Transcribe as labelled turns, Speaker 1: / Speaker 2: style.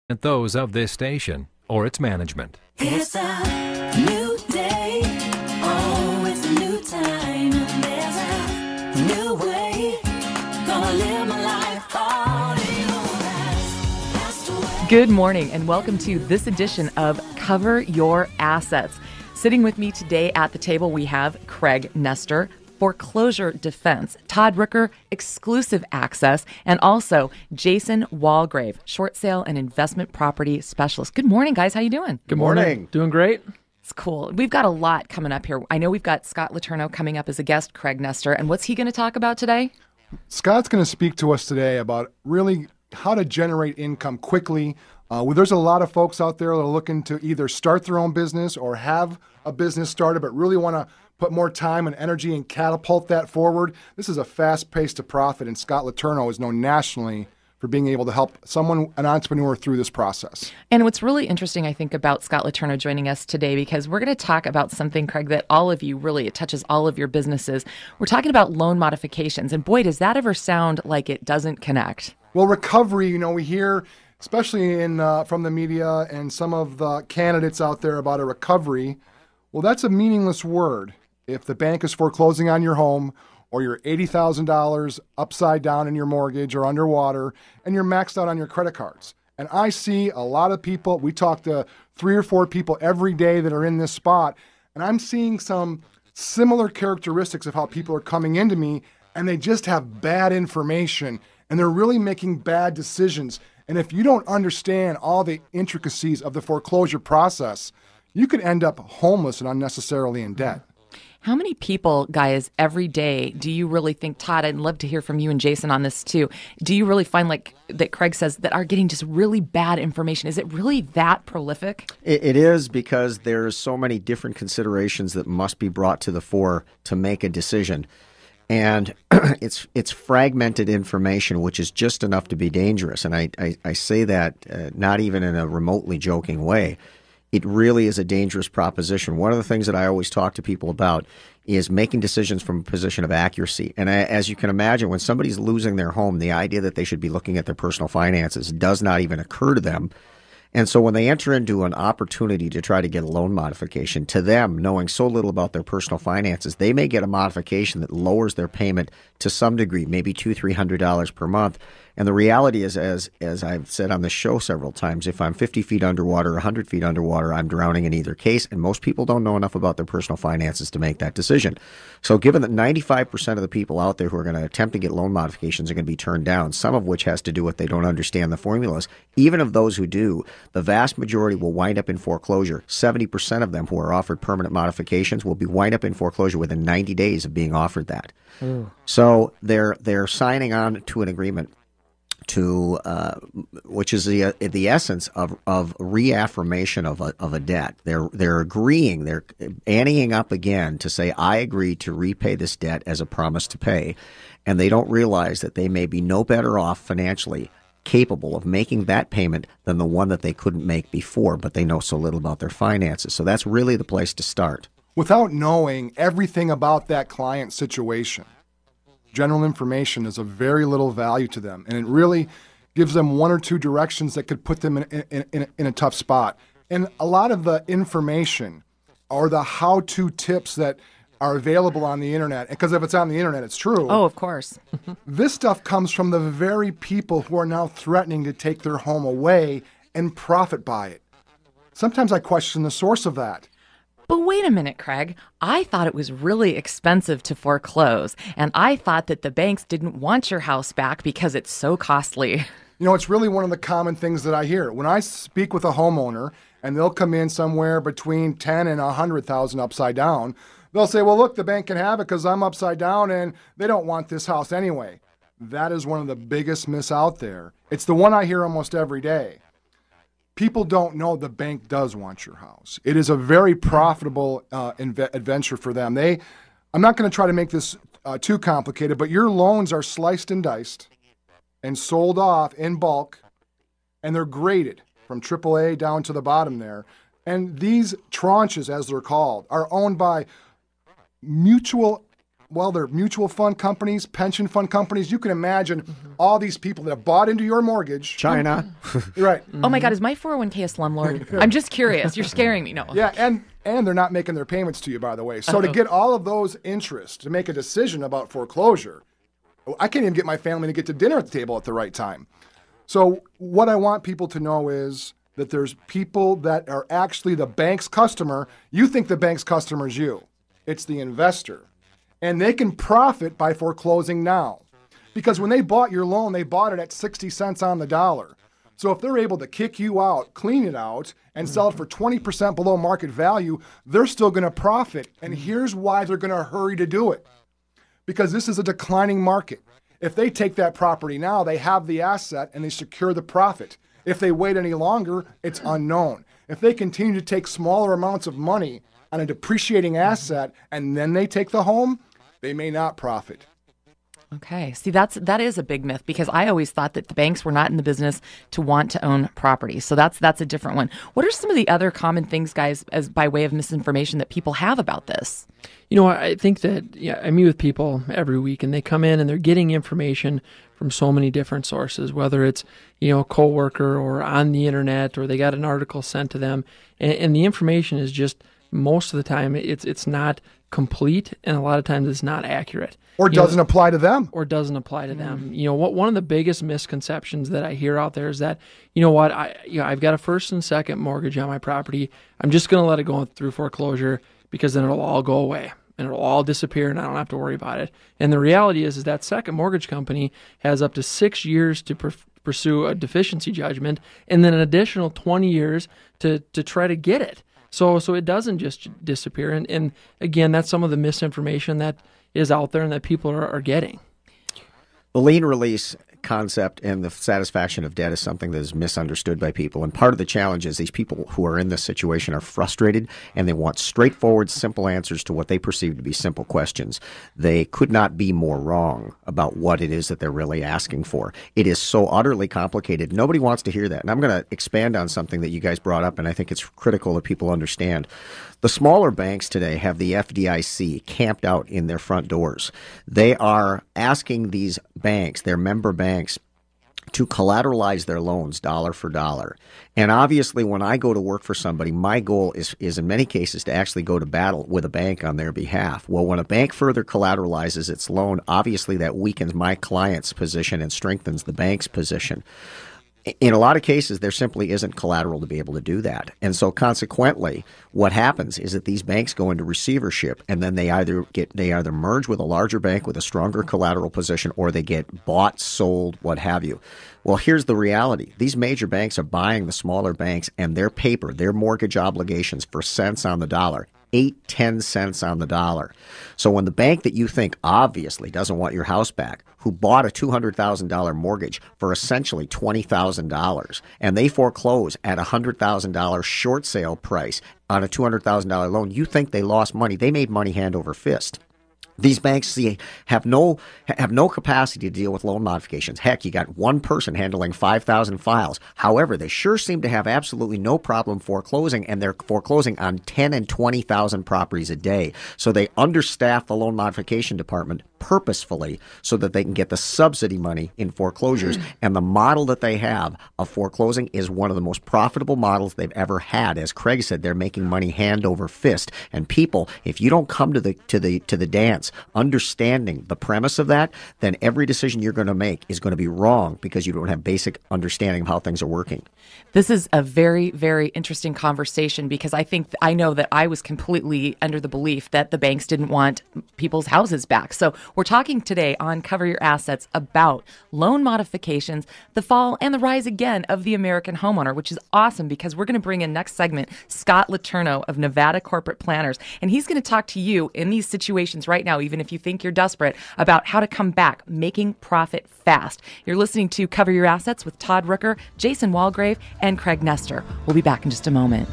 Speaker 1: those of this station or its management.
Speaker 2: It's a new day. Oh, it's a new time. And there's a new way. Gonna live my life all passed away.
Speaker 3: Good morning and welcome to this edition of Cover Your Assets. Sitting with me today at the table, we have Craig Nestor, Foreclosure Defense, Todd Rooker, Exclusive Access, and also Jason Walgrave, Short Sale and Investment Property Specialist. Good morning, guys. How you doing?
Speaker 4: Good morning.
Speaker 5: Doing great.
Speaker 3: It's cool. We've got a lot coming up here. I know we've got Scott Letourneau coming up as a guest, Craig Nestor. And what's he going to talk about today?
Speaker 4: Scott's going to speak to us today about really how to generate income quickly. There's a lot of folks out there that are looking to either start their own business or have a business started, but really want to put more time and energy and catapult that forward. This is a fast pace to profit, and Scott Letourneau is known nationally for being able to help an entrepreneur through this process.
Speaker 3: And what's really interesting, I think, about Scott Letourneau joining us today, because we're going to talk about something, Craig, that all of you really, it touches all of your businesses. We're talking about loan modifications. And boy, does that ever sound like it doesn't connect.
Speaker 4: Well, recovery, we hear, especially from the media and some of the candidates out there about a recovery. Well, that's a meaningless word. If the bank is foreclosing on your home, or you're $80,000 upside down in your mortgage or underwater, and you're maxed out on your credit cards. And I see a lot of people, we talk to 3 or 4 people every day that are in this spot, and I'm seeing some similar characteristics of how people are coming into me, and they just have bad information, and they're really making bad decisions. And if you don't understand all the intricacies of the foreclosure process, you could end up homeless and unnecessarily in debt.
Speaker 3: How many people, guys, every day do you really think, Todd, I'd love to hear from you and Jason on this too, do you really find, like that Craig says, that are getting just really bad information? Is it really that prolific?
Speaker 5: It is, because there's so many different considerations that must be brought to the fore to make a decision. And it's fragmented information, which is just enough to be dangerous. And I say that not even in a remotely joking way. It really is a dangerous proposition. One of the things that I always talk to people about is making decisions from a position of accuracy. And as you can imagine, when somebody's losing their home, the idea that they should be looking at their personal finances does not even occur to them. And so when they enter into an opportunity to try to get a loan modification, to them, knowing so little about their personal finances, they may get a modification that lowers their payment to some degree, maybe $200-300 per month. And the reality is, as I've said on the show several times, if I'm 50 feet underwater, 100 feet underwater, I'm drowning in either case. And most people don't know enough about their personal finances to make that decision. So given that 95% of the people out there who are going to attempt to get loan modifications are going to be turned down, some of which has to do with they don't understand the formulas, even of those who do, the vast majority will wind up in foreclosure. 70% of them who are offered permanent modifications will be wind up in foreclosure within 90 days of being offered that. Ooh. So they're signing on to an agreement to which is the essence of reaffirmation of a debt. They're agreeing, they're anteing up again to say, I agree to repay this debt as a promise to pay, and they don't realize that they may be no better off financially capable of making that payment than the one that they couldn't make before, but they know so little about their finances. So that's really the place to start.
Speaker 4: Without knowing everything about that client situation, general information is of very little value to them, and it really gives them 1 or 2 directions that could put them in a tough spot. And a lot of the information or the how-to tips that are available on the internet, because if it's on the internet, it's true.
Speaker 3: Oh, of course.
Speaker 4: This stuff comes from the very people who are now threatening to take their home away and profit by it. Sometimes I question the source of that.
Speaker 3: But wait a minute, Craig. I thought it was really expensive to foreclose, and I thought that the banks didn't want your house back because it's so costly.
Speaker 4: It's really one of the common things that I hear. When I speak with a homeowner, and they'll come in somewhere between 10 and 100,000 upside down, they'll say, well, look, the bank can have it because I'm upside down, and they don't want this house anyway. That is one of the biggest myths out there. It's the one I hear almost every day. People don't know the bank does want your house. It is a very profitable adventure for them. I'm not going to try to make this too complicated, but your loans are sliced and diced and sold off in bulk, and they're graded from AAA down to the bottom there. And these tranches, as they're called, are owned by mutual well, they're mutual fund companies, pension fund companies. You can imagine all these people that have bought into your mortgage.
Speaker 5: China.
Speaker 4: You're right.
Speaker 3: Oh my God, is my 401k a slumlord? I'm just curious. You're scaring me. No.
Speaker 4: Yeah, and they're not making their payments to you, by the way. So to get all of those interests to make a decision about foreclosure, I can't even get my family to get to dinner at the table at the right time. So what I want people to know is that there's people that are actually the bank's customer. You think the bank's customer is you. It's the investor. And they can profit by foreclosing now. Because when they bought your loan, they bought it at 60 cents on the dollar. So if they're able to kick you out, clean it out, and sell it for 20% below market value, they're still going to profit. And here's why they're going to hurry to do it. Because this is a declining market. If they take that property now, they have the asset and they secure the profit. If they wait any longer, it's unknown. If they continue to take smaller amounts of money on a depreciating asset and then they take the home, they may not profit.
Speaker 3: Okay. See, that is a big myth because I always thought that the banks were not in the business to want to own property. So that's a different one. What are some of the other common things, guys, as by way of misinformation that people have about this?
Speaker 6: I think that I meet with people every week and they come in and they're getting information from so many different sources, whether it's, a coworker or on the internet or they got an article sent to them. And the information is just most of the time it's not complete and a lot of times it's not accurate.
Speaker 4: Or doesn't apply to them.
Speaker 6: One of the biggest misconceptions that I hear out there is that, I've got a first and second mortgage on my property. I'm just going to let it go through foreclosure because then it'll all go away and it'll all disappear and I don't have to worry about it. And the reality is that second mortgage company has up to 6 years to pursue a deficiency judgment and then an additional 20 years to try to get it. So it doesn't just disappear. And again, that's some of the misinformation that is out there and that people are getting.
Speaker 5: The lien release concept and the satisfaction of debt is something that is misunderstood by people. And part of the challenge is these people who are in this situation are frustrated and they want straightforward, simple answers to what they perceive to be simple questions. They could not be more wrong about what it is that they're really asking for. It is so utterly complicated. Nobody wants to hear that. And I'm going to expand on something that you guys brought up, and I think it's critical that people understand. The smaller banks today have the FDIC camped out in their front doors. They are asking these banks, their member banks, to collateralize their loans dollar for dollar. And obviously, when I go to work for somebody, my goal is in many cases to actually go to battle with a bank on their behalf. Well, when a bank further collateralizes its loan, obviously that weakens my client's position and strengthens the bank's position. In a lot of cases, there simply isn't collateral to be able to do that. And so consequently, what happens is that these banks go into receivership and then they either merge with a larger bank with a stronger collateral position or they get bought, sold, what have you. Well, here's the reality. These major banks are buying the smaller banks and their paper, their mortgage obligations for cents on the dollar. 8-10 cents on the dollar. So when the bank that you think obviously doesn't want your house back, who bought a $200,000 mortgage for essentially $20,000, and they foreclose at a $100,000 short sale price on a $200,000 loan, you think they lost money. They made money hand over fist. These banks have no capacity to deal with loan modifications. Heck, you got one person handling 5,000 files. However, they sure seem to have absolutely no problem foreclosing, and they're foreclosing on 10 and 20,000 properties a day. So they understaff the loan modification department purposefully so that they can get the subsidy money in foreclosures. And the model that they have of foreclosing is one of the most profitable models they've ever had. As Craig said, they're making money hand over fist. And people, if you don't come to the dance understanding the premise of that, then every decision you're going to make is going to be wrong because you don't have basic understanding of how things are working.
Speaker 3: This is a very, very interesting conversation because I know that I was completely under the belief that the banks didn't want people's houses back. So we're talking today on Cover Your Assets about loan modifications, the fall and the rise again of the American homeowner, which is awesome because we're going to bring in next segment Scott Letourneau of Nevada Corporate Planners, and he's going to talk to you in these situations right now, even if you think you're desperate, about how to come back, making profit fast. You're listening to Cover Your Assets with Todd Rooker, Jason Walgrave, and Craig Nestor. We'll be back in just a moment.